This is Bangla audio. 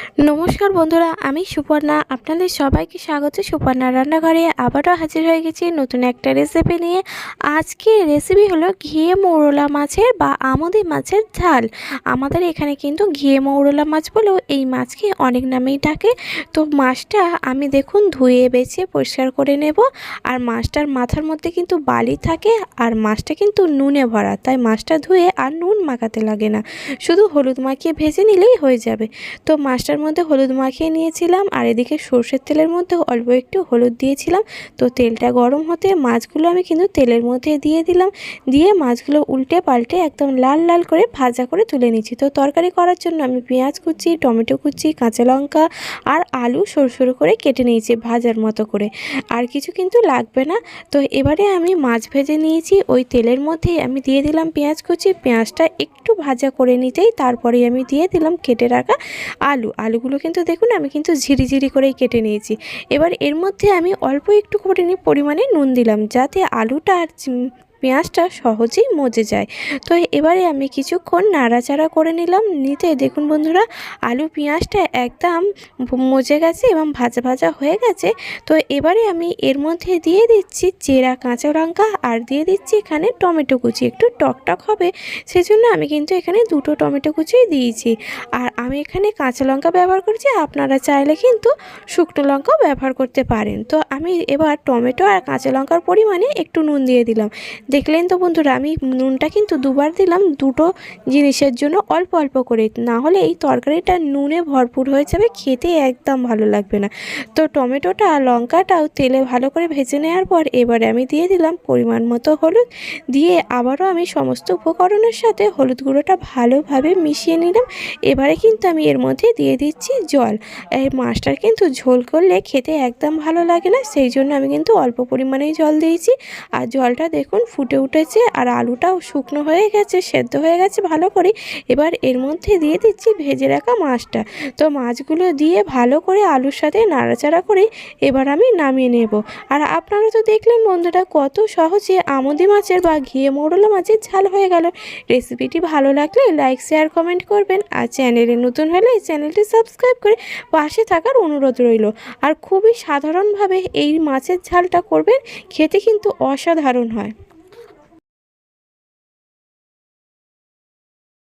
নমস্কার বন্ধুরা, আমি সুপর্ণা। আপনাদের সবাইকে স্বাগত সুপর্ণা রান্নাঘরে। আবারও হাজির হয়ে গেছি নতুন একটা রেসিপি নিয়ে। আজকে রেসিপি হলো ঘিয়ে মৌরলা মাছের বা আমুদি মাছের ঝাল। আমাদের এখানে কিন্তু ঘিয়ে মৌরলা মাছ বলেও এই মাছকে অনেক নামেই ডাকে। তো মাছটা আমি দেখুন ধুয়ে বেছে পরিষ্কার করে নেব। আর মাছটার মাথার মধ্যে কিন্তু বালি থাকে, আর মাছটা কিন্তু নুনে ভরা, তাই মাছটা ধুয়ে আর নুন মাখাতে লাগে না, শুধু হলুদ মাখিয়ে ভেজে নিলেই হয়ে যাবে। তো মাছটার মধ্যে হলুদ মাখিয়ে নিয়েছিলাম, আর এদিকে সর্ষের তেলের মধ্যে অল্প একটু হলুদ দিয়েছিলাম। তো তেলটা গরম হতে মাছগুলো আমি কিন্তু তেলের মধ্যে দিয়ে দিলাম। দিয়ে মাছগুলো উল্টে পাল্টে একদম লাল লাল করে ভাজা করে তুলে নিচ্ছি। তো তরকারি করার জন্য আমি পেঁয়াজ কুচি, টমেটো কুচি, কাঁচা লঙ্কা আর আলু সরু সরু করে কেটে নিয়েছি ভাজার মতো করে। আর কিছু কিন্তু লাগবে না। তো এবারে আমি মাছ ভেজে নিয়েছি, ওই তেলের মধ্যেই আমি দিয়ে দিলাম পেঁয়াজ কুচি। পেঁয়াজটা একটু ভাজা করে নিতেই তারপরেই আমি দিয়ে দিলাম কেটে রাখা আলুগুলো কিন্তু দেখুন আমি কিন্তু ঝিরিঝিরি করেই কেটে নিয়েছি। এবার এর মধ্যে আমি অল্প একটু পরিমাণে নুন দিলাম, যাতে আলুটা আর পেঁয়াজটা সহজেই মজে যায়। তো এবারে আমি কিছুক্ষণ নাড়াচাড়া করে নিতে দেখুন বন্ধুরা, আলু পেঁয়াজটা একদম মজে গেছে এবং ভাজা ভাজা হয়ে গেছে। তো এবারে আমি এর মধ্যে দিয়ে দিচ্ছি চেরা কাঁচা লঙ্কা, আর দিয়ে দিচ্ছি এখানে টমেটো কুচি। একটু টকটক হবে সেজন্য আমি কিন্তু এখানে দুটো টমেটো কুচিই দিয়েছি। আর আমি এখানে কাঁচা লঙ্কা ব্যবহার করছি, আপনারা চাইলে কিন্তু শুকনো লঙ্কাও ব্যবহার করতে পারেন। তো আমি এবার টমেটো আর কাঁচা লঙ্কার পরিমাণে একটু নুন দিয়ে দিলাম। দেখলেন তো বন্ধুরা, আমি নুনটা কিন্তু দুবার দিলাম, দুটো জিনিসের জন্য অল্প অল্প করে, না হলে এই তরকারিটা নুনে ভরপুর হয়ে যাবে, খেতে একদম ভালো লাগবে না। তো টমেটোটা লঙ্কাটাও তেলে ভালো করে ভেজে নেওয়ার পর এবারে আমি দিয়ে দিলাম পরিমাণ মতো হলুদ। দিয়ে আবারও আমি সমস্ত উপকরণের সাথে হলুদ গুঁড়োটা ভালোভাবে মিশিয়ে নিলাম। এবারে কিন্তু আমি এর মধ্যে দিয়ে দিচ্ছি জল। এই মাছটার কিন্তু ঝোল করলে খেতে একদম ভালো লাগে না, সেই জন্য আমি কিন্তু অল্প পরিমাণেই জল দিয়েছি। আর জলটা দেখুন ফুটে উঠেছে, আর আলুটাও শুকনো হয়ে গেছে, সেদ্ধ হয়ে গেছে ভালো করে। এবার এর মধ্যে দিয়ে দিচ্ছি ভেজে রাখা মাছটা। তো মাছগুলো দিয়ে ভালো করে আলুর সাথে নাড়াচাড়া করে এবার আমি নামিয়ে নেব। আর আপনারা তো দেখলেন বন্ধুরা, কত সহজে আমুদি মাছের বা ঘিয়ে মৌরলা মাছের ঝাল হয়ে গেল। রেসিপিটি ভালো লাগলে লাইক শেয়ার কমেন্ট করবেন, আর চ্যানেলে নতুন হলে চ্যানেলটি সাবস্ক্রাইব করে পাশে থাকার অনুরোধ রইল। আর খুবই সাধারণভাবে এই মাছের ঝালটা করবেন, খেতে কিন্তু অসাধারণ হয়।